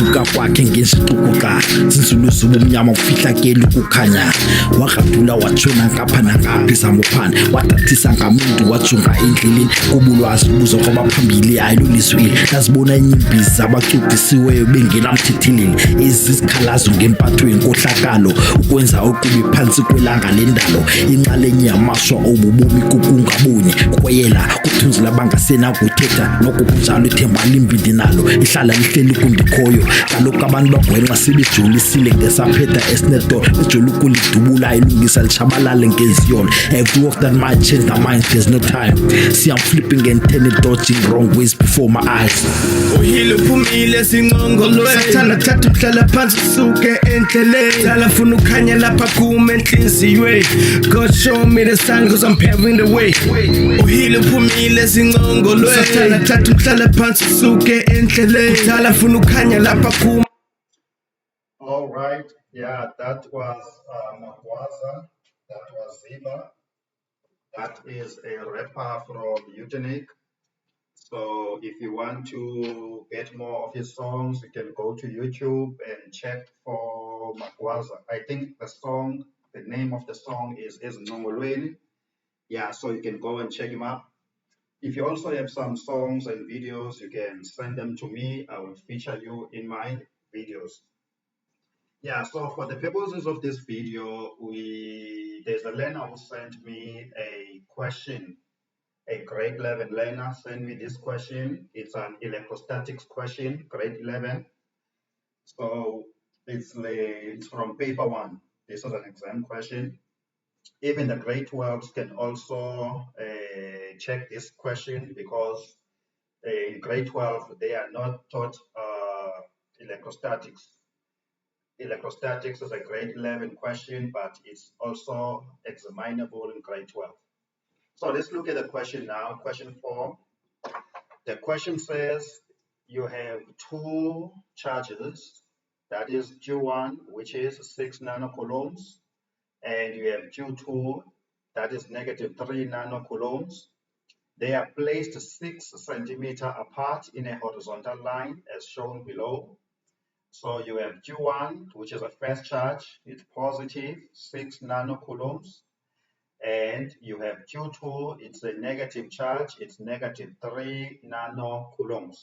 ukuvuka kwakhe ngenshixukuxa zinzuluza ubumnyama kufihlakele ukukhanya wagadula watshona ngapha nangaphi zamuphana wadathisa ngamendu wajonga endleleni kubulwazi buzo kwabaphambili ayiloliswile lazibona inyimbizi zabacudisiweyo bengenamthethileli ezizikhalazo ngempatho yenkohlakalo ukwenza okubi phansi kwelanga lendalo inxalenye yamashwa obubomi kukungaboni kweyela kuthunzula bangasenakuthetha noko kunjalo ithemba limbindi nalo ihlala lihleli kundikhoyo kaloku abantu bagwenxa sebejolisile ngesaphetha esinedo bejole ukulidubula ilungisa litshabalale ngeziyolo every walk that might change their mind there's no time see I'm flipping and turning dodging wrong ways before my eyes uhile uphumile sinqongolweni sathanda thatha umhlala phansi suke endleleni dala funa ukhanya lapha kuma enhliziyweni God show me the sign cause I'm paving the way uhile uphumile sinqongolweni sathanda thatha umhlala phansi suke endleleni dala funa ukhanya lapha kuma. All right, yeah, that was Magwaza, that was Ziba, that is a rapper from Eugenic. So if you want to get more of his songs, you can go to YouTube and check for Magwaza. I think the name of the song is Nongolweni. Yeah, so you can go and check him up. If you also have some songs and videos, you can send them to me. I will feature you in my videos. Yeah, so for the purposes of this video, there's a learner who sent me a question. A grade 11 learner sent me this question. It's an electrostatics question, grade 11. So it's from paper 1. This is an exam question. Even the grade 12s can also check this question because in grade 12, they are not taught electrostatics. Electrostatics is a grade 11 question, but it's also examinable in grade 12. So let's look at the question now, question 4. The question says you have two charges, that is Q1, which is 6 nanocoulombs, and you have Q2, that is -3 nanocoulombs. They are placed 6 centimeters apart in a horizontal line as shown below. So you have Q1, which is a first charge, it's positive 6 nanocoulombs. And you have Q2, it's a negative charge, it's -3 nanocoulombs.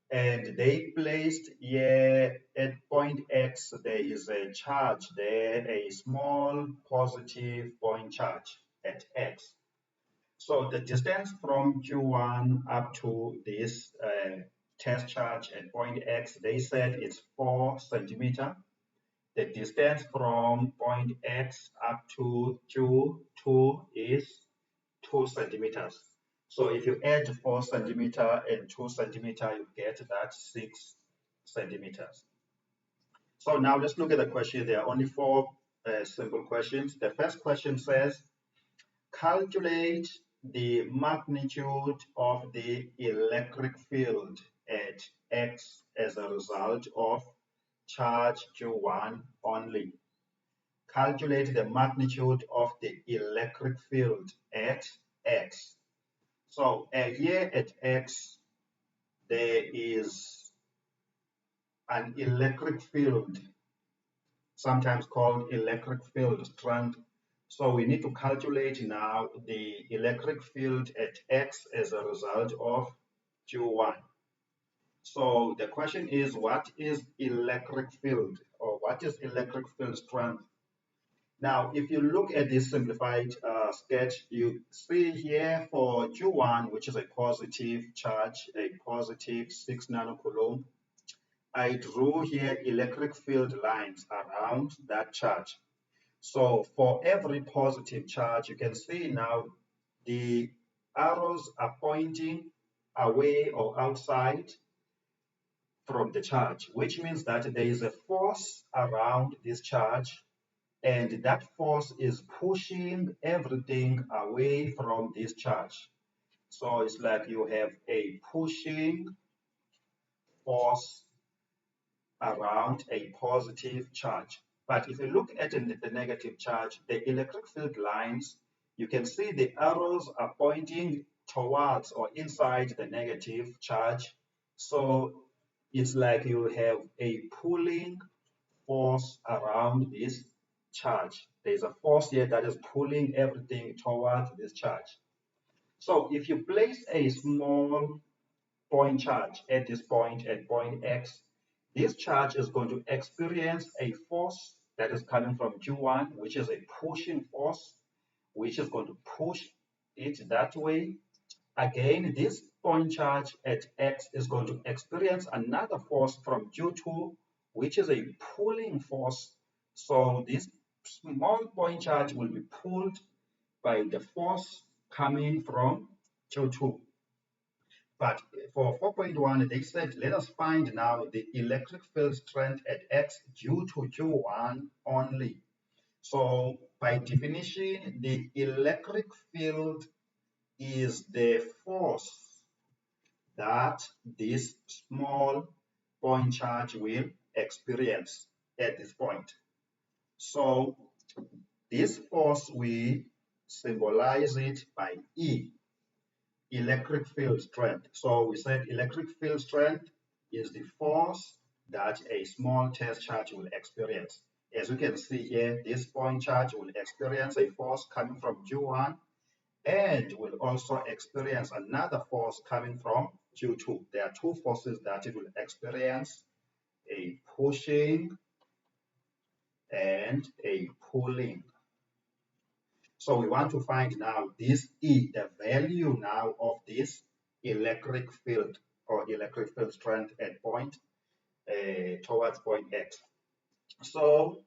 And they placed here at point X, there is a charge there, a small positive point charge at X. So the distance from Q1 up to this test charge at point X, they said it's 4 centimeters. The distance from point X up to Q2 is 2 centimeters. So if you add 4 centimeters and 2 centimeters, you get that 6 centimeters. So now let's look at the question. There are only 4 simple questions. The first question says, calculate the magnitude of the electric field at X as a result of charge Q1 only. Calculate the magnitude of the electric field at X. So here at X, there is an electric field, sometimes called electric field strength. So we need to calculate now the electric field at X as a result of Q1. So the question is, what is electric field, or what is electric field strength? Now, if you look at this simplified sketch, you see here for Q1, which is a positive charge, a positive 6 nanocoulomb, I drew here electric field lines around that charge. So for every positive charge, you can see now the arrows are pointing away or outside from the charge, which means that there is a force around this charge, and that force is pushing everything away from this charge. So it's like you have a pushing force around a positive charge. But if you look at the negative charge, the electric field lines, you can see the arrows are pointing towards or inside the negative charge. So it's like you have a pulling force around this charge. There's a force here that is pulling everything towards this charge. So if you place a small point charge at this point, at point X, this charge is going to experience a force that is coming from Q1, which is a pushing force, which is going to push it that way. Again, this point charge at X is going to experience another force from Q2, which is a pulling force. So this small point charge will be pulled by the force coming from Q2. But for 4.1, they said, let us find now the electric field strength at X due to Q1 only. So by definition, the electric field is the force that this small point charge will experience at this point. So this force, we symbolize it by E, electric field strength. So we said electric field strength is the force that a small test charge will experience. As you can see here, this point charge will experience a force coming from Q1 and will also experience another force coming from Q2. There are two forces that it will experience, a pushing and a pulling. So we want to find now this E, the value now of this electric field or electric field strength at point towards point X. So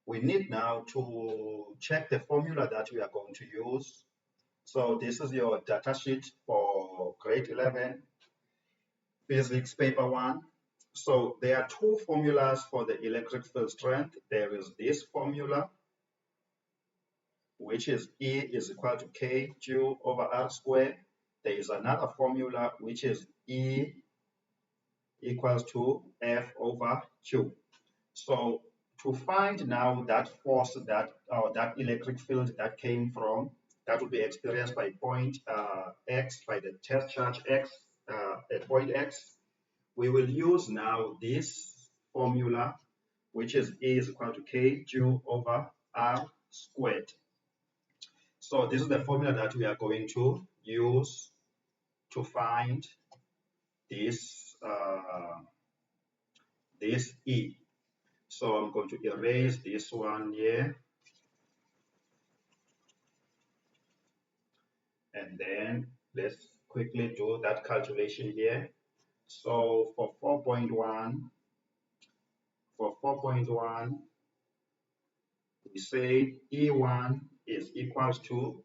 we need now to check the formula that we are going to use. So this is your data sheet for grade 11 physics paper 1. So there are two formulas for the electric field strength. There is this formula, which is E is equal to kQ over R squared. There is another formula, which is E equals to F over Q. So to find now that force that, or that electric field that came from, that will be experienced by point X, by the test charge X at point X, we will use now this formula, which is E is equal to kQ over R squared. So this is the formula that we are going to use to find this, this E. So I'm going to erase this one here. And then let's quickly do that calculation here. So for 4.1, we say E1 is equals to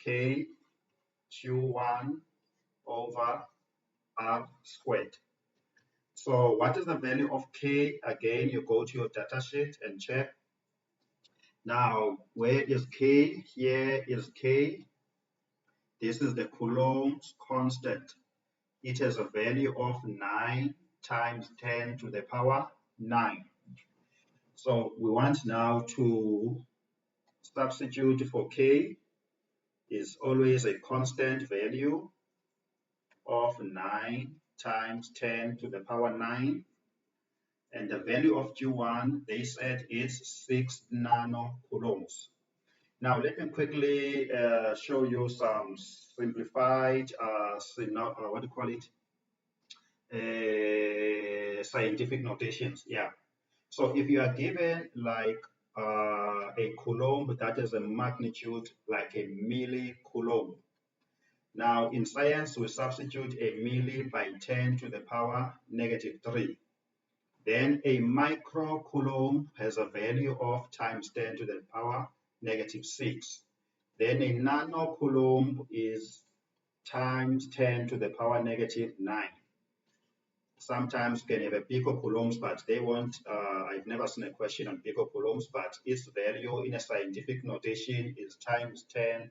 kQ1 over R squared. So what is the value of K? Again, you go to your data sheet and check. Now, where is K? Here is K. This is the Coulomb's constant. It has a value of 9 times 10 to the power 9. So we want now to substitute for K is always a constant value of 9 times 10 to the power 9. And the value of Q1, they said, is 6 nanocoulombs. Now, let me quickly show you some simplified, what do you call it? Scientific notations. Yeah. So if you are given like a coulomb that is a magnitude like a millicoulomb. Now, in science, we substitute a milli by 10 to the power negative 3. Then a microcoulomb has a value of times 10 to the power negative 6. Then a nanocoulomb is times 10 to the power negative 9. Sometimes you can have a picocoulombs, but they won't, I've never seen a question on picocoulombs, but its value in a scientific notation is times 10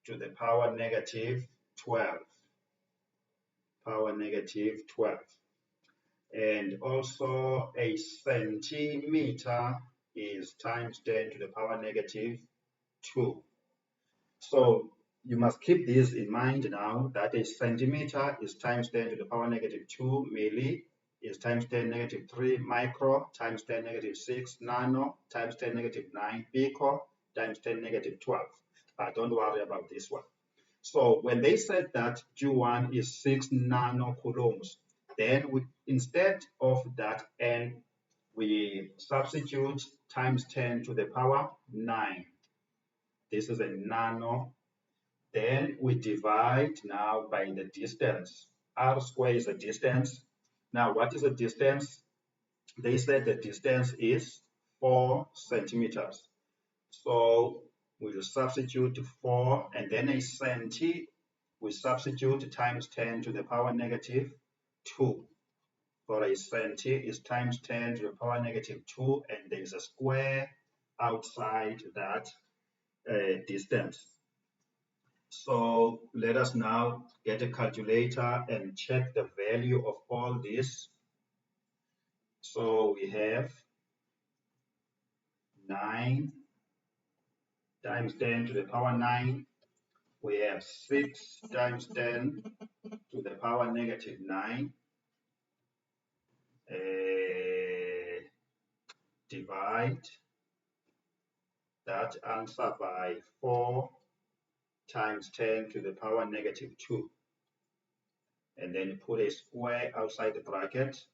to the power negative 12. Power negative 12. And also a centimeter is times 10 to the power negative 2. So you must keep this in mind now, that a centimeter is times 10 to the power negative 2 milli is times 10 negative 3 micro times 10 negative 6 nano times 10 negative 9 pico times 10 negative 12. But don't worry about this one. So when they said that Q1 is 6 nanocoulombs, then instead of that n, we substitute times 10 to the power 9. This is a nano. Then we divide now by the distance. R squared is a distance. Now, what is the distance? They said the distance is 4 centimeters. So we'll substitute 4 and then a centi, we substitute times 10 to the power negative 2. For a centi is times 10 to the power negative 2, and there is a square outside that distance. So let us now get a calculator and check the value of all this. So we have 9 times 10 to the power 9. We have 6 times 10 to the power negative 9. Divide that answer by 4 times 10 to the power negative 2. And then put a square outside the bracket.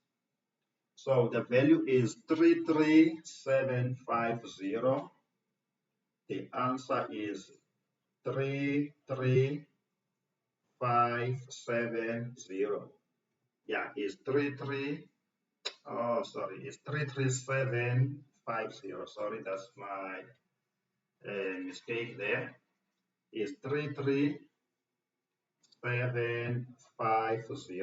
So the value is 33750. The answer is 33570. Yeah, it's 33750. Sorry, that's my mistake there. It's 33750.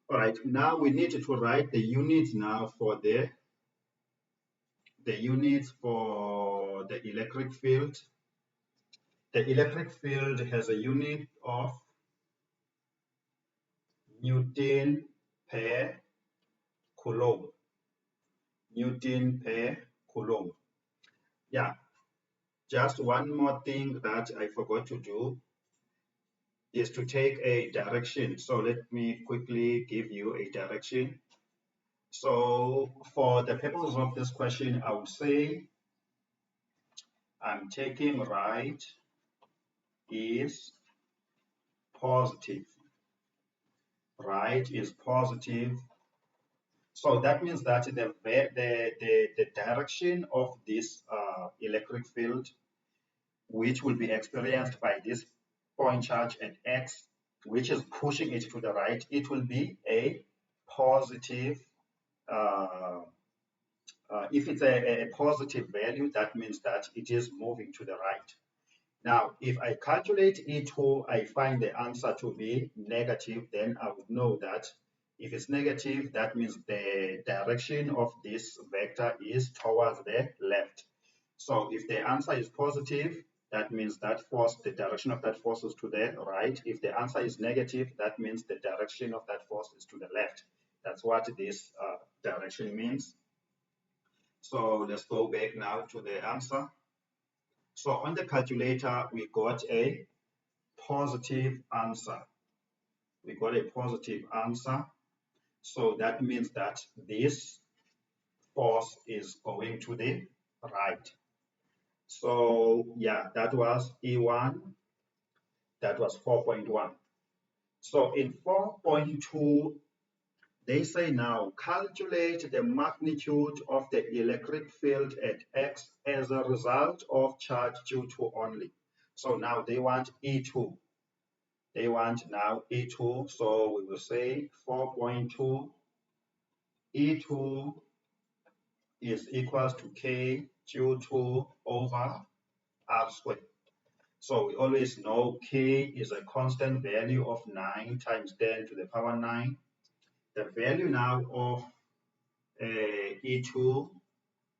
All right, now we need to write the units now for the units for the electric field. The electric field has a unit of Newton per coulomb. Newton per coulomb. Yeah, just one more thing that I forgot to do is to take a direction. So let me quickly give you a direction. So for the purpose of this question, I would say I'm taking right is positive. Right is positive. So that means that the direction of this electric field, which will be experienced by this point charge at X, which is pushing it to the right, it will be a positive. If it's a positive value, that means that it is moving to the right. Now, if I calculate E2, I find the answer to be negative, then I would know that if it's negative, that means the direction of this vector is towards the left. So if the answer is positive, that means that force, the direction of that force is to the right. If the answer is negative, that means the direction of that force is to the left. That's what this direction means. So let's go back now to the answer. So on the calculator, we got a positive answer. We got a positive answer. So that means that this force is going to the right. So yeah, that was E1. That was 4.1. So in 4.2, they say now calculate the magnitude of the electric field at X as a result of charge Q2 only. So now they want E2. They want now E2. So we will say 4.2 E2 is equals to K Q2 over R squared. So we always know K is a constant value of 9 times 10 to the power 9. The value now of E2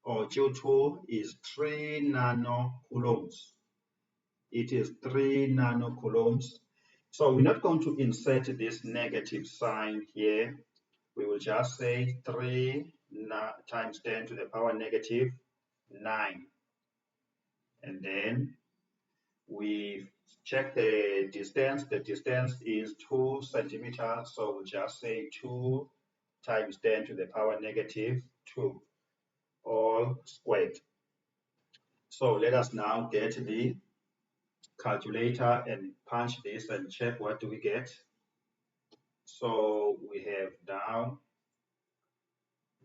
or Q2 is 3 nanocoulombs. It is 3 nanocoulombs. So we're not going to insert this negative sign here. We will just say 3 times 10 to the power negative 9. And then we check the distance. The distance is 2 centimeters. So we'll just say 2 times 10 to the power negative 2 all squared. So let us now get the calculator and punch this and check what do we get. So we have now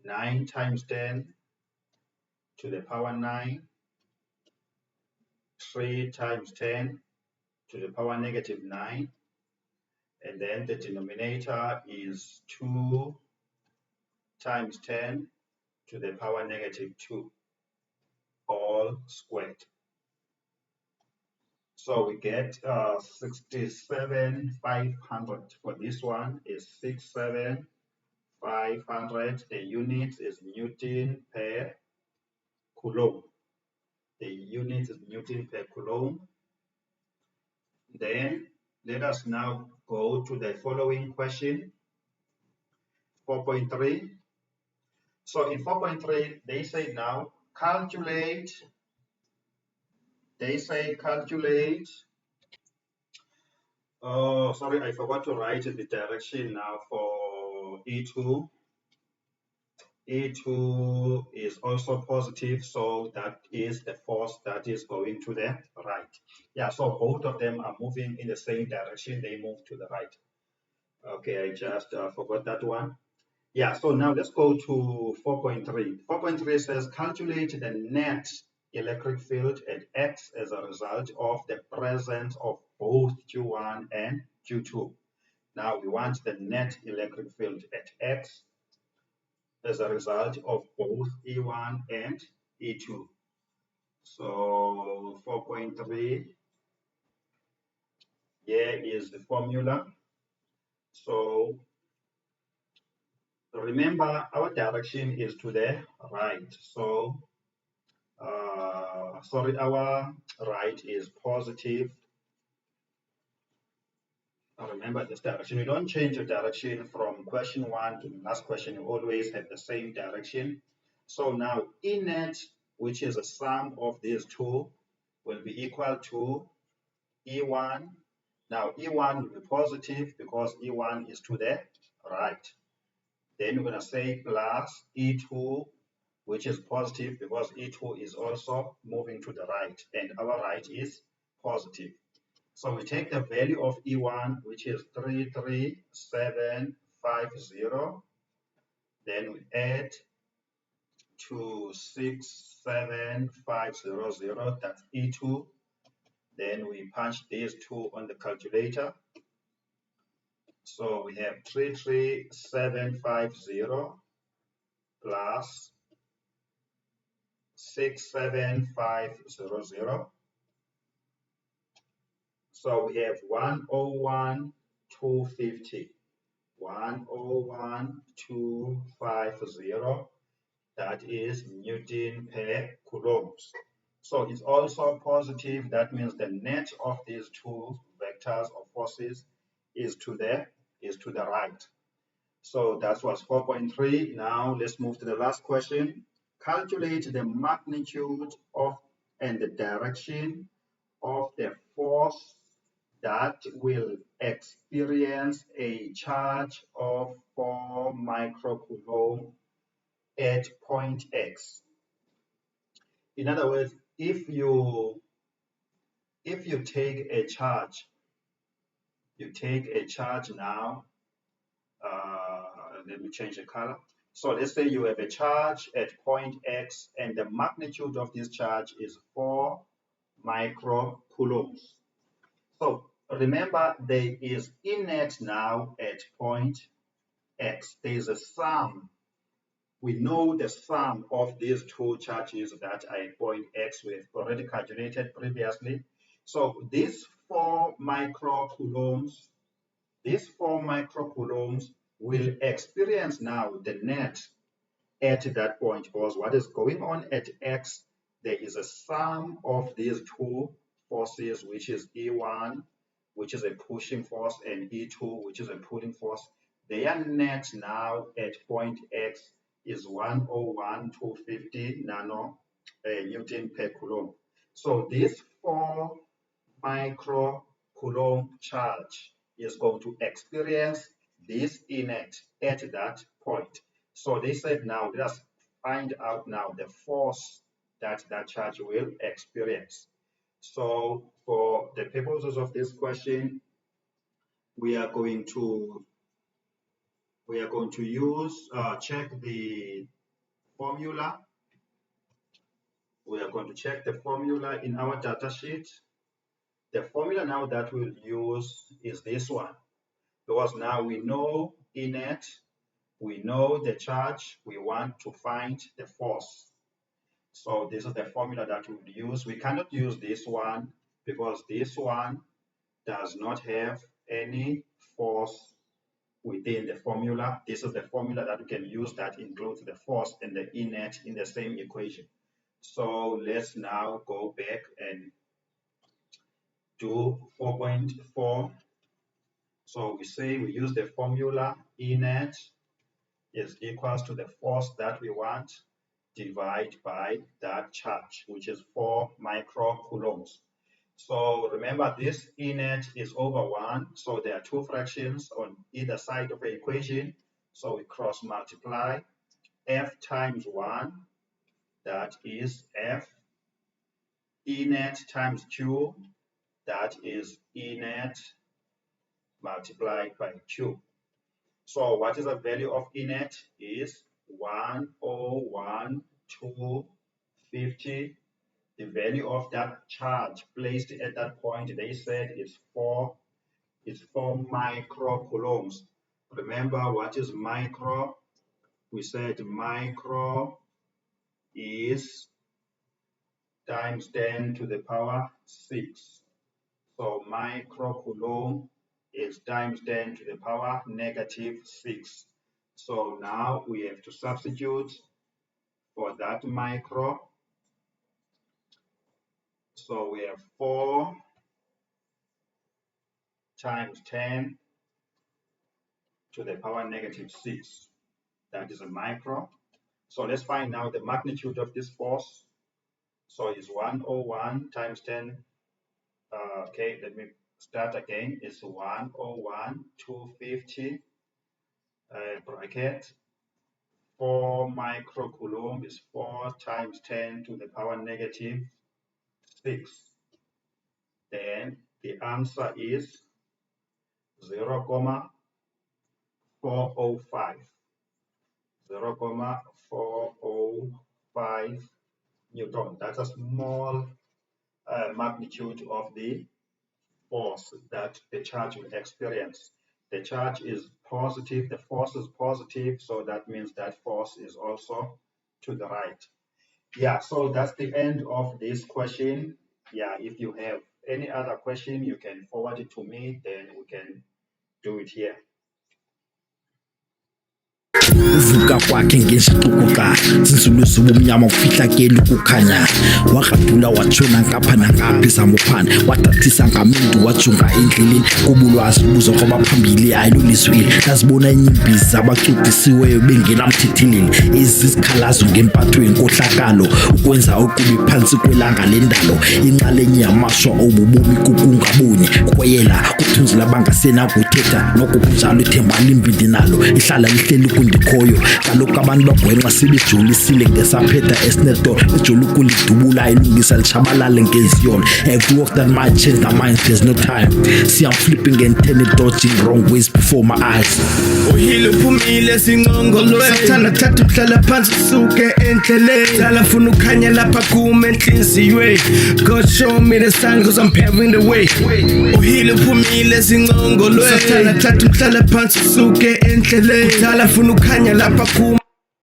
9 times 10 to the power 9, 3 times 10 to the power negative 9, and then the denominator is 2 times 10 to the power negative 2 all squared. So we get 67,500. For this one is 67,500. The unit is Newton per Coulomb. The unit is Newton per Coulomb. Then let us now go to the following question, 4.3. So in 4.3, they say now calculate. Oh, sorry, I forgot to write the direction now for E2. E2 is also positive, so that is the force that is going to the right. Yeah, so both of them are moving in the same direction. They move to the right. Okay, I just forgot that one. Yeah, so now let's go to 4.3. 4.3 says calculate the net electric field at X as a result of the presence of both Q1 and Q2. Now we want the net electric field at X as a result of both E1 and E2. So 4.3, here is the formula. So remember our direction is to the right. So our right is positive. Remember this direction. You don't change your direction from question 1 to the last question. You always have the same direction. So now E net, which is the sum of these two, will be equal to E1. Now E1 will be positive because E1 is to the right. Then we're going to say plus E2, which is positive because E2 is also moving to the right, and our right is positive. So we take the value of E1, which is 33750, then we add to 67500, that's E2. Then we punch these two on the calculator. So we have 33750 plus 67500. So we have 101,250. 101,250. That is Newton per Coulomb. So it's also positive. That means the net of these two vectors or forces is to the right. So that was 4.3. Now let's move to the last question. Calculate the magnitude of and the direction of the force that will experience a charge of 4 microcoulomb at point X. In other words, if you take a charge, now, let me change the color. So let's say you have a charge at point X and the magnitude of this charge is 4 microcoulombs. So remember, there is E net now at point X. There is a sum. We know the sum of these two charges that are at point X. We have already calculated previously. So these 4 microcoulombs will experience now the net at that point, because what is going on at X, there is a sum of these two forces, which is E1, which is a pushing force, and E2, which is a pulling force. Their net now at point X is 101,250 Newton per Coulomb. So this 4 microcoulomb charge is going to experience this E net at that point. So they said now, let us find out now the force that that charge will experience. So for the purposes of this question, we are going to use check the formula. We are going to check the formula in our data sheet. The formula now that we'll use is this one, because now we know inert, we know the charge, we want to find the force. So this is the formula that we'll use. We cannot use this one because this one does not have any force within the formula. This is the formula that we can use that includes the force and the inert in the same equation. So let's now go back and do 4.4. So we say we use the formula inert is equals to the force that we want divided by that charge, which is 4 microcoulombs. So remember, this inert is over 1, so there are two fractions on either side of the equation. So we cross multiply F times 1, that is F, inert times Q, that is inert multiplied by Q. So what is the value of inert? Is 101,250. The value of that charge placed at that point, they said is 4 microcoulombs. Remember, what is micro? We said micro is times 10 to the power 6. So microcoulomb is times 10 to the power -6. So now we have to substitute for that micro. So we have 4 times 10 to the power -6. That is a micro. So let's find now the magnitude of this force. So it's 101 times 10. Okay, let me start again. It's 101,250 bracket 4 microcoulomb is 4 times 10 to the power -6. Then the answer is 0,405. 0,405 Newton. That's a small magnitude of the force that the charge will experience. The charge is positive, the force is positive, so that means that force is also to the right. Yeah, so that's the end of this question. Yeah, if you have any other question, you can forward it to me, then we can do it here. uvuka kwakhe ngesixukuxa zinsulozi bomnyama kufihlakele ukukhanya wagadula watshona ngapha nangaphi zamophana wadathisa ngamendu wajonga endleleni kubulwazi buzo kwabaphambili ayiloliswile lazibona inyimbizi zabacudisiweyo bengenamthethileli ezizikhalazo ngempatho yenkohlakalo ukwenza okubi phansi kwelanga lendalo inxalenye yamashwa obubomi kukungabonye kweyela kuthunzula bangasenakuthetha nokunjalo ithemba limbindi nalo ihlala lihleli kundikhoyo kaloku abantu bagwenxa sibejolisile ngesaphetha esineto ejoli ukulidubula ilungisa litshabalale ngeziyolo every work that might change their minds there's no time see I'm flipping and turning dodging wrong ways before my eyes uhile uphumile singongolweni sathanda thatha uhlala phansi usuke endleleni dala funa ukhanya lapha kuma enhliziyweni God show me the sign cause I'm paving the way uhile uphumile singongolweni sathanda thatha uhlala phansi usuke endleleni dala funa ukhanya lapha kuma